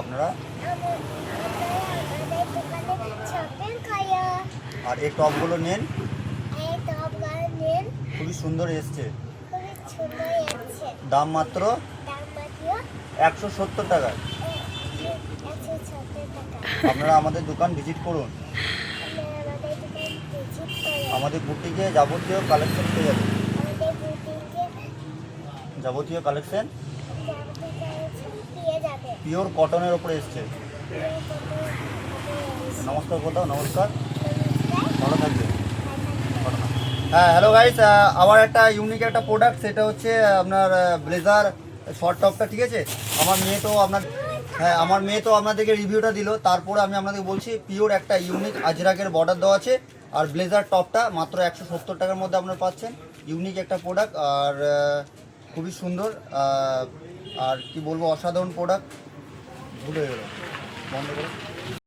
আপনারা আমাদের দোকানে শপিং করো। আর এই টপগুলো নেন, এই টপগুলো নিন, খুবই সুন্দর এসছে। খুবই সুন্দর আছে। দাম মাত্র দাম মাত্র 170 টাকা। 170 টাকা। আপনারা আমাদের দোকান ভিজিট করুন। আপনারা আমাদের দোকান ভিজিট করুন। আমাদের বুটিকে যাবতীয় কালেকশন পেয়ে যাবেন। আমাদের বুটিকে যাবতীয় কালেকশন যাবতীয় কালেকশন পেয়ে যাবে। পিওর কটনের ওপরে এসছে। নমস্কার কোথাও, নমস্কার, ভালো থাকবেন। হ্যাঁ, হ্যালো গাইস, আবার একটা ইউনিক একটা প্রোডাক্ট, সেটা হচ্ছে আপনার ব্লেজার শর্ট টপটা। ঠিক আছে, আমার মেয়ে তো আপনাদেরকে রিভিউটা দিল, তারপরে আমি আপনাদের বলছি পিওর একটা ইউনিক আজরাকের বর্ডার দেওয়া আছে। আর ব্লেজার টপটা মাত্র 170 টাকার মধ্যে আপনারা পাচ্ছেন। ইউনিক একটা প্রোডাক্ট, আর খুবই সুন্দর, আর কি বলবো, অসাধারণ প্রোডাক্ট। ভুলে গেল, বন্ধ করে।